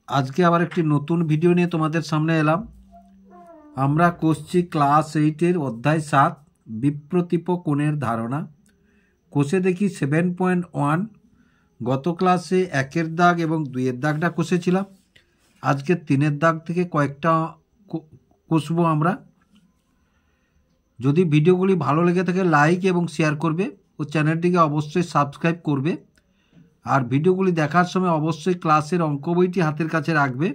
আজকে আবার একটি নতুন ভিডিও নিয়ে তোমাদের সামনে এলাম। আমরা করছি ক্লাস 8-এর অধ্যায় 7 বিপ্রতীপ কোণের ধারণা। কোষে দেখি 7.1। গত ক্লাসে 1-এর দাগ এবং 2-এর দাগটা কষেছিলাম। আজকে 3-এর দাগ থেকে কয়েকটা কষবো আমরা। যদি ভিডিওগুলি ভালো লেগে থাকে লাইক এবং শেয়ার করবে ও চ্যানেলটিকে অবশ্যই সাবস্ক্রাইব করবে। আর ভিডিওগুলি দেখার সময় অবশ্যই ক্লাসের অঙ্ক বইটি হাতের কাছে রাখবে।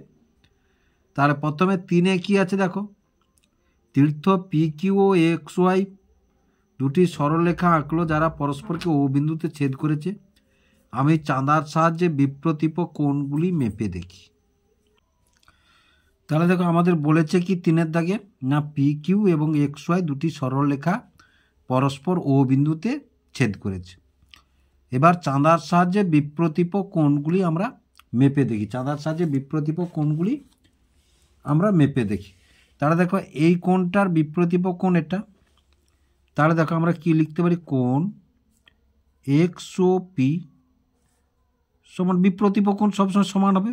তাহলে প্রথমে 3-এ কী আছে দেখো, তীর্থ পি কিউ ও এক্স ওয়াই দুটি সরলরেখা আঁকলো যারা পরস্পরকে ও বিন্দুতে ছেদ করেছে। আমি চাঁদার সাহায্যে বিপ্রতীপ কোণগুলি মেপে দেখি। তাহলে দেখো আমাদের বলেছে কি 3-এর দাগে, না পি কিউ এবং এক্স ওয়াই দুটি সরলরেখা পরস্পর ও বিন্দুতে ছেদ করেছে। এবার চাঁদার সাহায্যে বিপ্রতীপ কোণগুলি আমরা মেপে দেখি। চাঁদার সাহায্যে বিপ্রতীপ কোণগুলি আমরা মেপে দেখি। তাহলে দেখো এই কোণটার বিপ্রতীপ কোণ এটা। তাহলে দেখো আমরা কি লিখতে পারি, কোণ এক্স ও পি সমান বিপ্রতীপ কোণ সবসময় সমান হবে,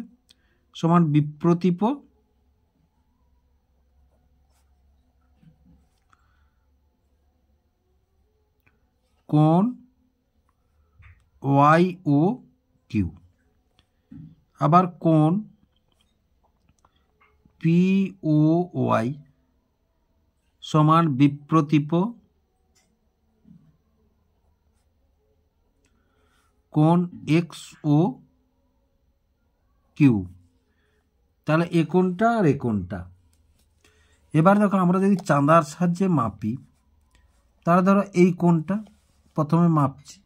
সমান বিপ্রতীপ কোণ ওয়াই ও কিউ। আবার কোণ পি ও ওয়াই সমান বিপ্রতীপ কোণ এক্স ও কিউ। তাহলে এ কোণটা আর এ কোণটা। এবার দেখো আমরা যদি চাঁদার সাহায্যে মাপি, তাহলে ধরো এই কোণটা প্রথমে মাপছি।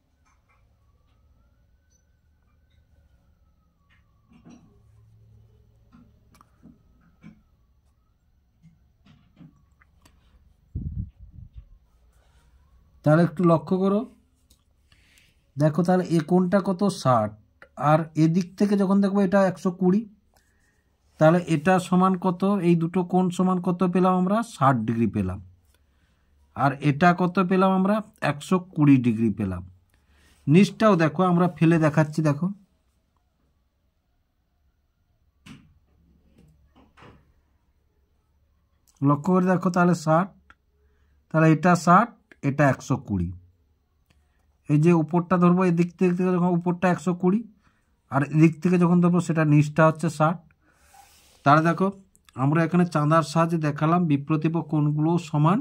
তাহলে একটু লক্ষ্য করো, দেখো তাহলে এ কোণটা কত 60, আর এদিক থেকে যখন দেখবো এটা 120, তাহলে এটা সমান কত, এই দুটো কোণ সমান কত পেলাম আমরা, 60 ডিগ্রি পেলাম। আর এটা কত পেলাম আমরা, 120 ডিগ্রি পেলাম। নিচটাও দেখো আমরা ফেলে দেখাচ্ছি, দেখো লক্ষ্য করে দেখো, তাহলে 60, তাহলে এটা 60, এটা 120। এই যে উপরটা ধরবো, এদিক থেকে যখন উপরটা 120, আর এদিক থেকে যখন ধরবো সেটা নিচটা হচ্ছে 60। তাহলে দেখো আমরা এখানে চাঁদার সাহায্যে দেখালাম বিপ্রতীপ কোণগুলো সমান।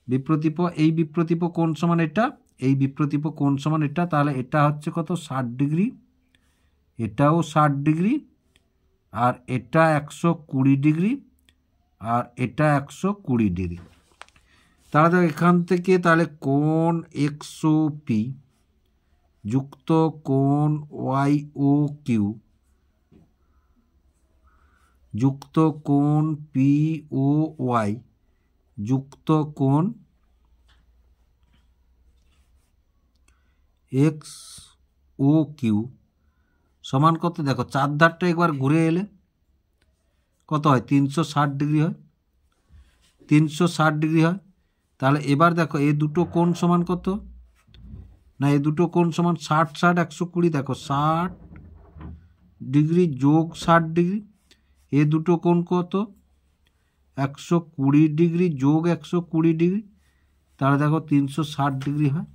বিপ্রতীপ, এই বিপ্রতীপ কোণ সমান এটা, এই বিপ্রতীপ কোণ সমান এটা। তাহলে এটা হচ্ছে কত, 60 ডিগ্রি, এটাও 60 ডিগ্রি, আর এটা 120 ডিগ্রি, আর এটা 120 ডিগ্রি। তাহলে দেখো এখান থেকে তাহলে কোণ এক্স ও পি যুক্ত কোণ ওয়াই ও কিউ যুক্ত কোণ পি ও ওয়াই যুক্ত কোণ এক্স ও কিউ সমান কত, দেখো চার ধারটা একবার ঘুরে এলে কত হয়, 360 ডিগ্রি হয়, 360 ডিগ্রি হয়। তাহলে এবার দেখো এই দুটো কোণ সমান কত, না এই দুটো কোণ সমান 60 60 120। দেখো 60 ডিগ্রি যোগ 60 ডিগ্রি, এ দুটো কোণ কত, 120 ডিগ্রি যোগ 120 ডিগ্রি। তাহলে দেখো 360 ডিগ্রি হয়।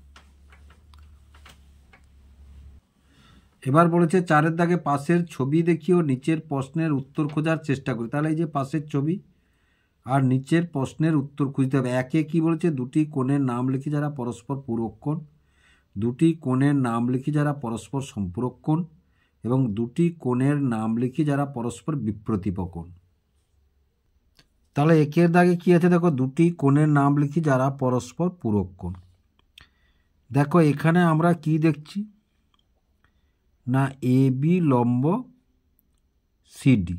এবার বলেছে 4-এর দাগে পাশের ছবি দেখিও নিচের প্রশ্নের উত্তর খোঁজার চেষ্টা করি। তাহলে এই যে পাশের ছবি আর নিচের প্রশ্নের উত্তর খুঁজতে হবে। একে কি বলেছে, দুটি কোণের নাম লিখি যারা পরস্পর পূরক কোণ, দুটি কোণের নাম লিখি যারা পরস্পর সম্পূরক কোণ, এবং দুটি কোণের নাম লিখি যারা পরস্পর বিপ্রতীপ কোণ। তাহলে একের দাগে কি আছে দেখো, দুটি কোণের নাম লিখি যারা পরস্পর পূরক কোণ। দেখো এখানে আমরা কি দেখছি, না এ বি লম্ব সিডি।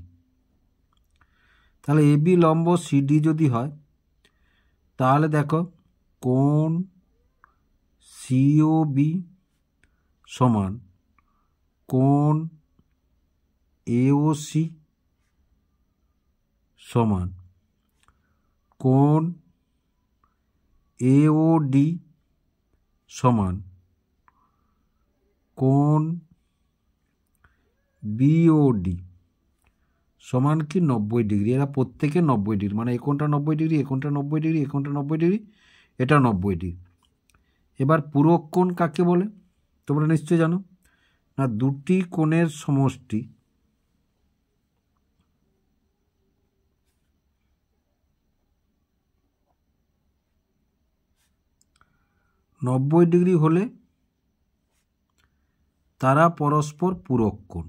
তাহলে এ বি লম্ব সিডি যদি হয়, তাহলে দেখো কোণ সিও বি সমান কোণ এও সি সমান কোণ এও ডি সমান কোণ বিওডি সমান কি 90 ডিগ্রি। এরা প্রত্যেকে 90 ডিগ্রি, মানে এই কোণটা 90 ডিগ্রি, এই কোণটা 90 ডিগ্রি, এই কোণটা 90 ডিগ্রি, এটা 90 ডিগ্রি। এবার পূরক কোণ কাকে বলে তোমরা নিশ্চয়ই জানো, না দুটি কোণের সমষ্টি নব্বই ডিগ্রি হলে তারা পরস্পর পূরক কোণ।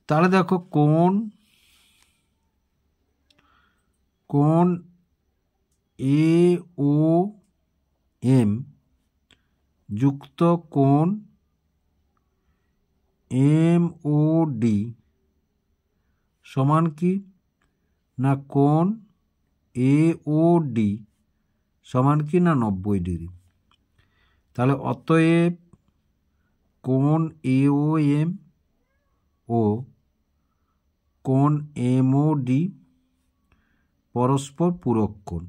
তাহলে দেখো কোণ এ ও এম যুক্ত কোণ এম ও ডি সমান কি, না কোণ এ ও ডি সমান কি, না 90 ডিগ্রি। তাহলে অতএব কোণ এ ও এম ও কোণ এম ও ডি পরস্পর পূরক কোণ,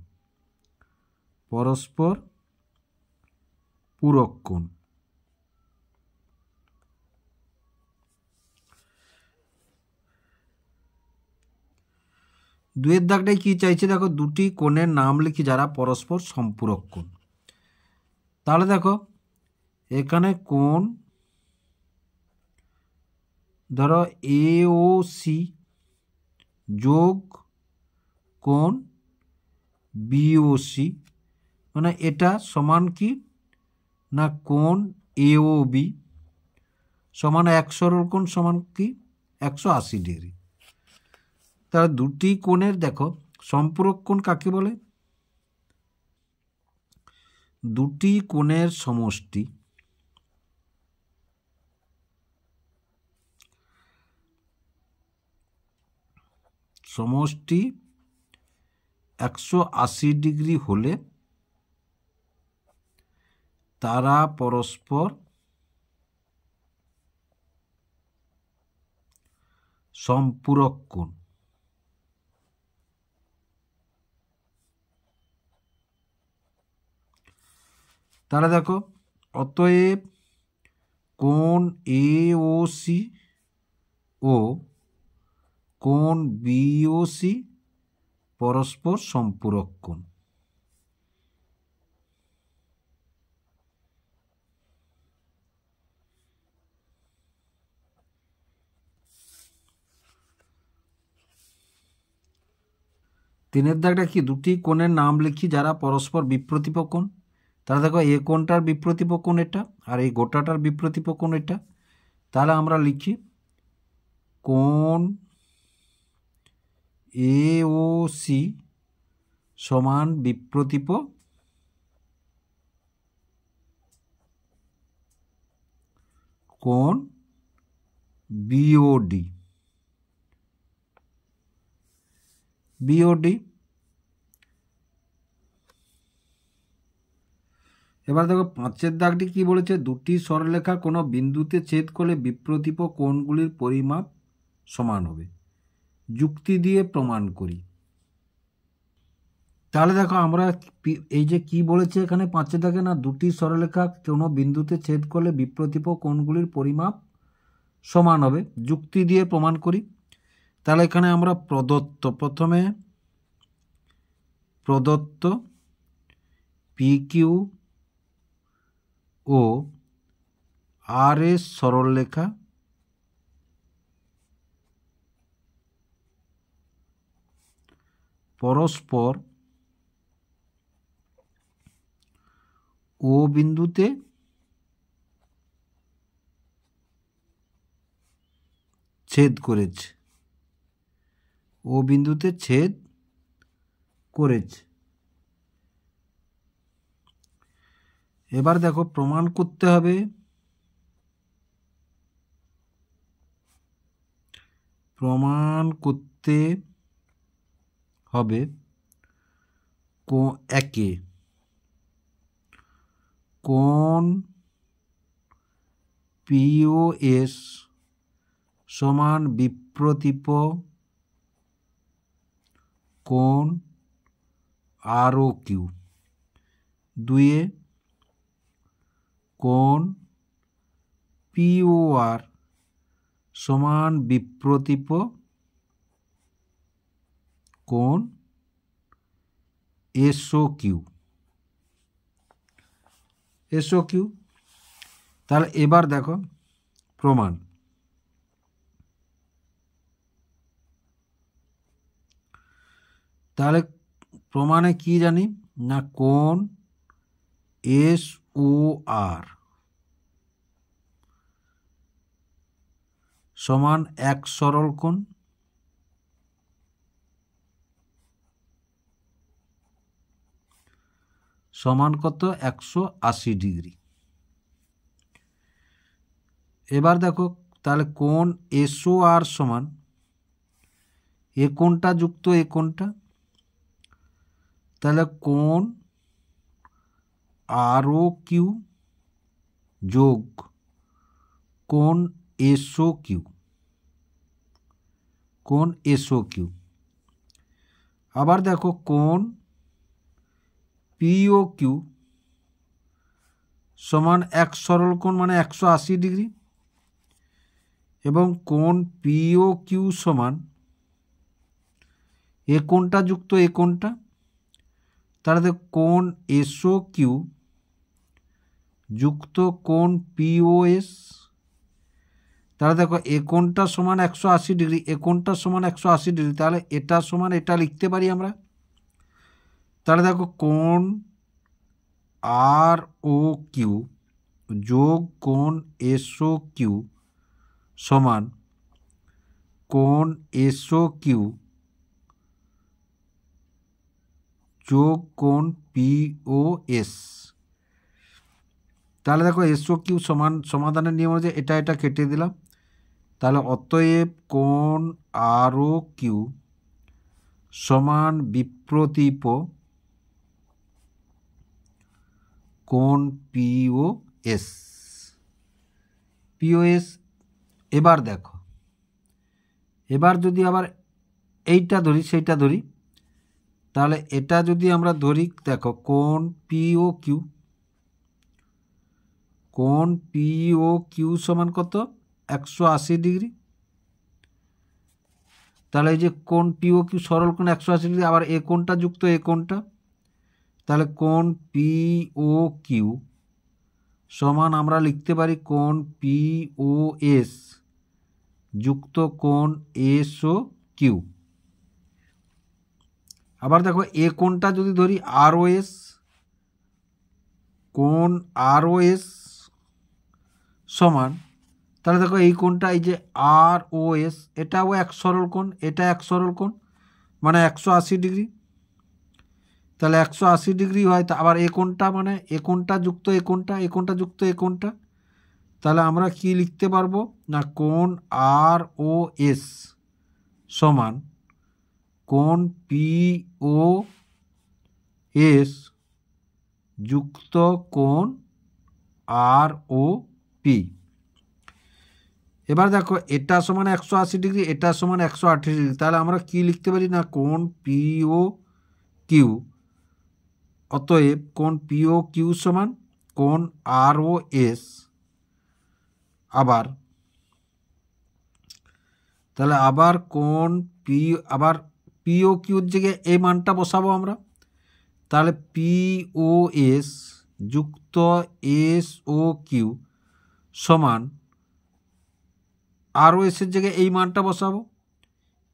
পরস্পর পূরক কোণ। দুয়ের দাগটাই কি চাইছে দেখো, দুটি কোণের নাম লিখি যারা পরস্পর সম্পূরক কোণ। তাহলে দেখো এখানে কোণ ধরো এ ও সি যোগ কোণ বিওসি, মানে এটা সমান কি, না কোণ এওবি সমান এক সরল কোণ সমান কি 180 ডিগ্রি। তাহলে দুটি কোণের দেখো সম্পূরক কোণ কাকে বলে, দুটি কোণের সমষ্টি সমষ্টি 180 ডিগ্রি হলে তারা পরস্পর সম্পূরক কোণ। তাহলে দেখো অতএব কোণ এ ও সি ও কোণ বিওসি পরস্পর সম্পূরক কোণ। তিনের দাগটা কি, দুটি কোণের নাম লিখি যারা পরস্পর বিপ্রতীপ কোণ। তাহলে দেখো এ কোণটার বিপ্রতীপ কোণ এটা, আর এই গোটাটার বিপ্রতীপ কোণ এটা। তাহলে আমরা লিখি কোণ এ ও সি সমান বিপ্রতীপ কোণ বিওডি। বিওডি এবার দেখো পাঁচের দাগটি কি বলেছে, দুটি সরলরেখা কোনো বিন্দুতে ছেদ করলে বিপ্রতীপ কোণগুলির পরিমাপ সমান হবে, যুক্তি দিয়ে প্রমাণ করি। তাহলে দেখো আমরা এই যে কি বলেছে এখানে পাঁচের দাগে, না দুটি সরলরেখা কোনো বিন্দুতে ছেদ করলে বিপ্রতীপ কোণগুলির পরিমাপ সমান হবে, যুক্তি দিয়ে প্রমাণ করি। তাহলে এখানে আমরা প্রদত্ত, প্রথমে প্রদত্ত পি কিউ ও আর এস সরলরেখা পরস্পর ও বিন্দুতে ছেদ করেছে, ও বিন্দুতে ছেদ করেছে। এবার দেখো প্রমাণ করতে হবে, প্রমাণ করতে হবে একে কোণ পিওএস সমান বিপ্রতীপ কোণ আর ও কিউ, দুয়ে কোণ পিওআর সমান বিপ্রতীপ কোণ এসও কিউ। S O Q. তাহলে এবার দেখো প্রমাণ। তাহলে প্রমাণে কি জানি না, কোণ এস ও আর সমান এক সরল কোণ সমান কত 180 ডিগ্রি। এবার দেখো তাহলে কোণ এসও আর সমান এ কোণটা যুক্ত এ কোণটা, তাহলে কোণ আর ও কিউ যোগ কোণ এসও কিউ, কোণ এসও কিউ। আবার দেখো কোণ পিও কিউ সমান এক সরল কোণ মানে 180 ডিগ্রি, এবং কোণ পিও কিউ সমান এ কোণটা যুক্ত এ কোণটা, তাহলে দেখো কোণ এসও কিউ যুক্ত কোণ পিওএস, তাহলে দেখো এ কোণটা সমান 180 ডিগ্রি, এ কোণটা সমান 180 ডিগ্রি, তাহলে এটা সমান এটা লিখতে পারি আমরা। তাহলে দেখো কোণ আর ও কিউ যোগ কোণ এসও কিউ সমান কোণ এসও কিউ যোগ কোণ পিওএস। তাহলে দেখো এসও কিউ সমান, সমাধানের নিয়ম অনুযায়ী এটা এটা কেটে দিলাম, তাহলে অতএব কোণ আর ও কিউ সমান বিপ্রতীপ কোণ পিওএস। পিওএস। এবার দেখো, এবার যদি আবার এইটা ধরি সেইটা ধরি, তাহলে এটা যদি আমরা ধরি, দেখো কোণ পিও কিউ, কোণ পিও কিউ সমান কত 180 ডিগ্রি। তাহলে এই যে কোণ পিও কিউ সরল কোণ 180 ডিগ্রি, আবার এ কোণটা যুক্ত এ কোণটা, তাহলে কোণ পিও কিউ সমান আমরা লিখতে পারি কোণ পিওএস যুক্ত কোণ এসও কিউ। আবার দেখো এ কোণটা যদি ধরি আরওএস, কোণ আরওএস সমান, তাহলে দেখো এই কোণটা এই যে আরওএস এটাও এক সরল কোণ, এটা এক সরল কোণ মানে 180 ডিগ্রি, তাহলে 180 ডিগ্রি হয়। তা আবার এ কোণটা মানে এ কোণটা যুক্ত এ কোণটা, এ কোণটা যুক্ত এ কোণটা, তাহলে আমরা কি লিখতে পারবো না কোণ আরওএস সমান কোণ পিওএস যুক্ত কোণ আরওপি। এবার দেখো এটা সমান 180 ডিগ্রি, এটা সমান 180 ডিগ্রি, তাহলে আমরা কি লিখতে পারি না কোণ পিও কিউ, অতএব কোণ পিও কিউ সমান কোণ আরওএস। আবার তাহলে আবার কোণ আবার পিও কিউর জায়গায় এই মানটা বসাবো আমরা, তাহলে পিওএস যুক্ত এসও কিউ সমান আরওএসের জায়গায় এই মানটা বসাবো,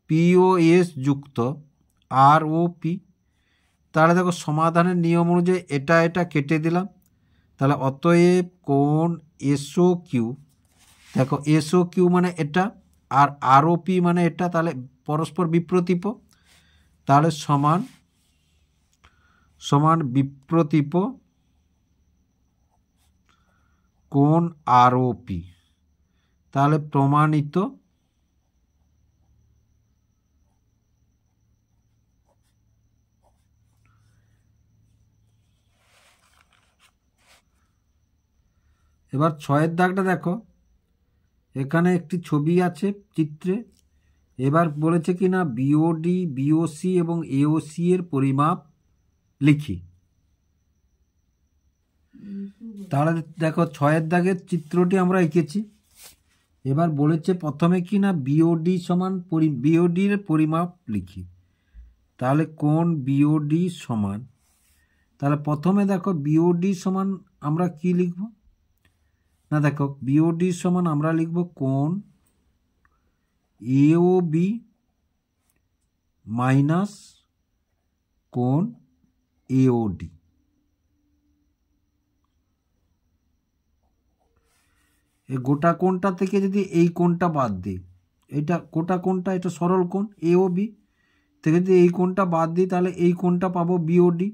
পিওএস যুক্ত আরওপি। তাহলে দেখো সমাধানের নিয়ম অনুযায়ী এটা এটা কেটে দিলাম, তাহলে অতএব কোণ এসও কিউ, দেখো এসও কিউ মানে এটা আর আরওপি মানে এটা, তাহলে পরস্পর বিপ্রতীপ, তাহলে সমান সমান বিপ্রতীপ কোণ আরওপি, তাহলে প্রমাণিত। এবার 6-এর দাগটা দেখো, এখানে একটি ছবি আছে চিত্রে। এবার বলেছে কি না বিওডি বিওসি এবং এওসি এর পরিমাপ লিখি। তাহলে দেখো 6 দাগের চিত্রটি আমরা এঁকেছি। এবার বলেছে প্রথমে কি না বিওডি সমান বিওডির পরিমাপ লিখি। তাহলে কোণ বিওডি সমান, তাহলে প্রথমে দেখো বিওডি সমান আমরা কি লিখব না, দেখো বিওডি সমান আমরা লিখব কোণ এওবি মাইনাস কোণ এওডি। এই গোটা কোণটা থেকে যদি এই কোণটা বাদ দিই, এটা গোটা কোণটা এটা সরল কোণ এওবি থেকে যদি এই কোণটা বাদ দিই তাহলে এই কোণটা পাবো বিওডি।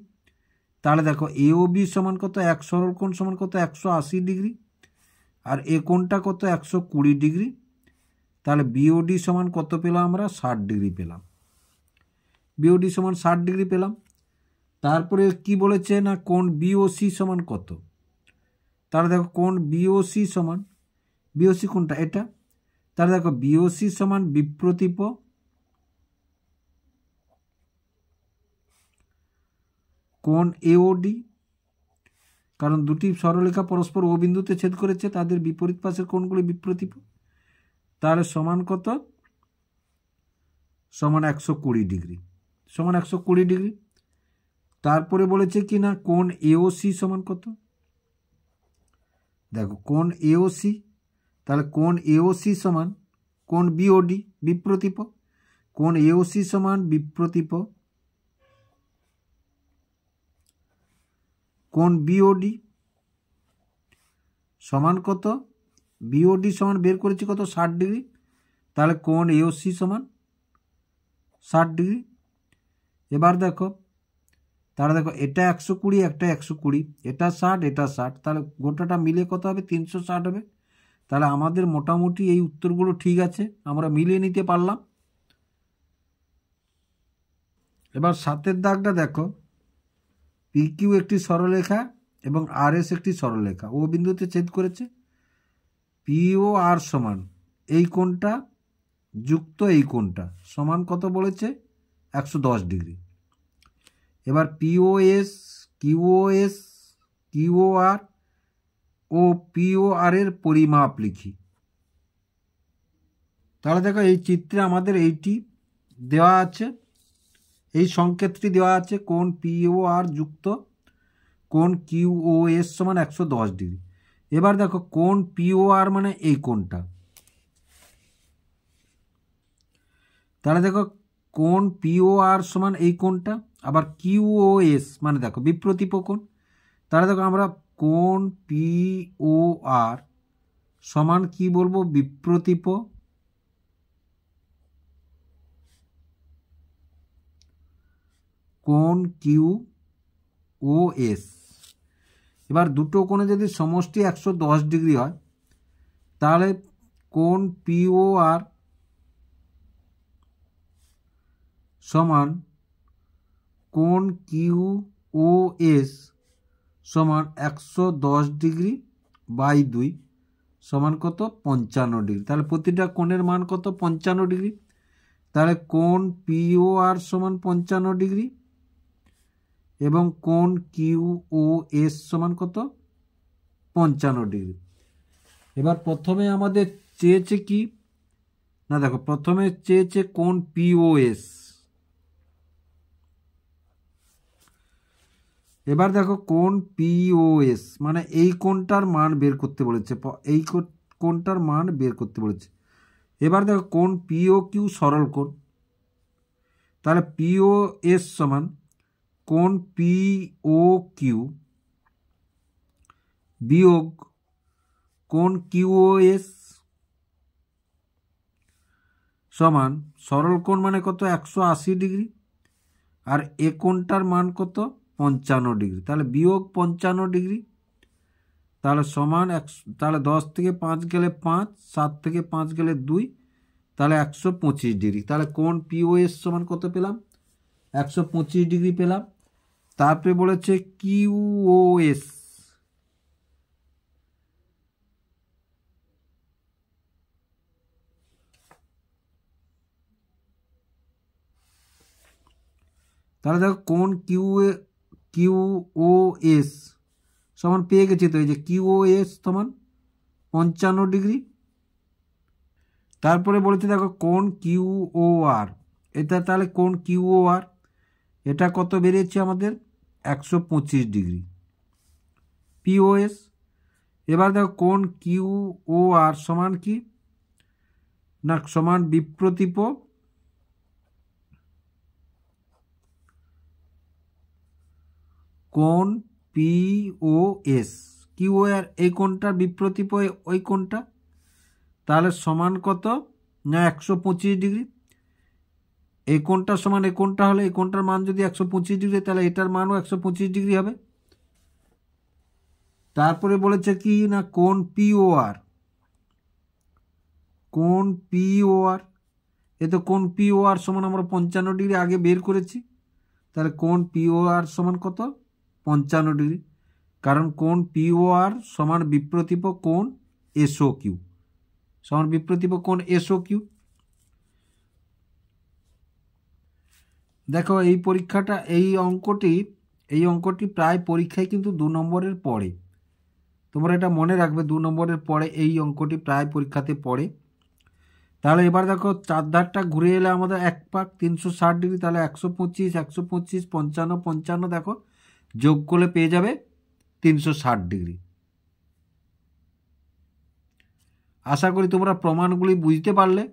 তাহলে দেখো এওবি সমান কত, এক সরল কোণ সমান কত 180 ডিগ্রি, আর এ কোণটা কত 120 ডিগ্রি। তাহলে বিওডি সমান কত পেলাম আমরা, 60 ডিগ্রি পেলাম। বিওডি সমান 60 ডিগ্রি পেলাম। তারপরে কি বলেছে না কোণ বিওসি সমান কত, তাহলে দেখো কোণ বিওসি সমান, বিওসি কোণটা এটা, তাহলে দেখো বিওসি সমান বিপ্রতীপ কোণ এওডি, কারণ দুটি সরলরেখা পরস্পর ও বিন্দুতে ছেদ করেছে, তাদের বিপরীত পাশের কোণগুলি বিপ্রতীপ। তাহলে সমান কত, সমান 120 ডিগ্রি, সমান 120 ডিগ্রি। তারপরে বলেছে কি না কোণ এওসি সমান কত, দেখো কোণ এওসি, তাহলে কোণ এওসি সমান কোণ বিওডি বিপ্রতীপ, কোণ এওসি সমান বিপ্রতীপ কোণ বিওডি সমান কত, বিওডি সমান বের করেছি কত 60 ডিগ্রি, তাহলে কোণ এওসি সমান 60 ডিগ্রি। এবার দেখো, তাহলে দেখো এটা 120 একটা 120, এটা 60 এটা 60, তাহলে গোটাটা মিলে কত হবে 360 হবে। তাহলে আমাদের মোটামুটি এই উত্তরগুলো ঠিক আছে, আমরা মিলিয়ে নিতে পারলাম। এবার 7 দাগটা দেখো, পিকিউ একটি সরলরেখা এবং আরএস একটি সরলরেখা ও বিন্দুতে ছেদ করেছে। পিও আর সমান এই কোণটা যুক্ত এই কোণটা সমান কত বলেছে 110 ডিগ্রি। এবার পিওএস কিউওএস কিউওআর ও পিওআর এর পরিমাপ লিখি। তাহলে দেখো এই চিত্রে আমাদের এইটি দেওয়া আছে, এই সংকেতটি দেওয়া আছে কোণ পিওআর যুক্ত কোণ কিউওএস সমান 110 ডিগ্রি। এবার দেখো কোণ পিওআর মানে এই কোণটা, তাহলে দেখো কোণ পিওআর সমান এই কোণটা, আবার কিউওএস মানে দেখো বিপ্রতীপ কোণ। তাহলে দেখো আমরা কোণ পিওআর সমান কি বলবো, বিপ্রতীপ কোণ কিউওএস। এবার দুটো কোণে যদি সমষ্টি 110 ডিগ্রি হয় তাহলে কোণ পিওআর সমান কোণ কিউওএস সমান 110 ডিগ্রি বাই 2 সমান কত 55 ডিগ্রি। তাহলে প্রতিটা কোণের মান কত 55 ডিগ্রি। তাহলে কোণ পিওআর সমান 55 ডিগ্রি এবং কোণ কিউওএস সমান কত 55 ডিগ্রি। এবার প্রথমে আমাদের চেয়েছে কি না, দেখো প্রথমে চেয়েছে কোণ পিওএস। এবার দেখো কোণ পিওএস মানে এই কোণটার মান বের করতে বলেছে, এই কোণটার মান বের করতে বলেছে। এবার দেখো কোণ পিও কিউ সরল কোণ, তাহলে পিওএস সমান কোণ পিও কিউ বিয়োগ কোণ কিউওএস সমান সরল কোণ মানে কত 180 ডিগ্রি, আর এ কোণটার মান কত 55 ডিগ্রি, তাহলে বিয়োগ 55 ডিগ্রি, তাহলে সমান তাহলে 10 থেকে 5 গেলে 5, 7 থেকে 5 গেলে 2, তাহলে 125 ডিগ্রি। তাহলে কোণ পিওএস সমান কত পেলাম 125 ডিগ্রি পেলাম। তারপরে বলেছে কিউওএস তাহলে দেখো কোণ QOS সমান পেয়ে গেছি তো, এই যে QOS সমান 55 ডিগ্রি। তারপরে বলেছে দেখো কোণ QOR, এটা তাহলে কোণ QOR এটা কত বেরিয়েছে আমাদের 125 ডিগ্রি। POS এবার দেখো কোণ QOR সমান কি না, সমান বিপ্রতীপ কোণ POS। QOR এই কোণটার বিপ্রতীপ ওই কোণটা, তাহলে সমান কত না 125 ডিগ্রি। এই কোণটা সমান এই কোণটা হলে এই কোণটার মান যদি 125 ডিগ্রি, তাহলে এটার মানও 125 ডিগ্রি হবে। তারপরে বলেছে কি না কোণ POR, কোণ POR এ তো কোণ POR সমান আমরা 55 ডিগ্রি আগে বের করেছি, তাহলে কোণ POR সমান কত 55 ডিগ্রি, কারণ কোণ POR সমান বিপ্রতীপ কোণ SOQ, সমান বিপ্রতীপ কোণ SOQ। দেখো এই পরীক্ষাটা এই অঙ্কটি প্রায় পরীক্ষায় কিন্তু 2 নম্বরের পড়ে, তোমরা এটা মনে রাখবে 2 নম্বরের পরে এই অঙ্কটি প্রায় পরীক্ষাতে পড়ে। তাহলে এবার দেখো চারধারটা ঘুরে এলে আমাদের এক পাক 360 ডিগ্রি, তাহলে 125 125 55 55 দেখো যোগ করলে পেয়ে যাবে 360 ডিগ্রি। আশা করি তোমরা প্রমাণগুলি বুঝতে পারলে।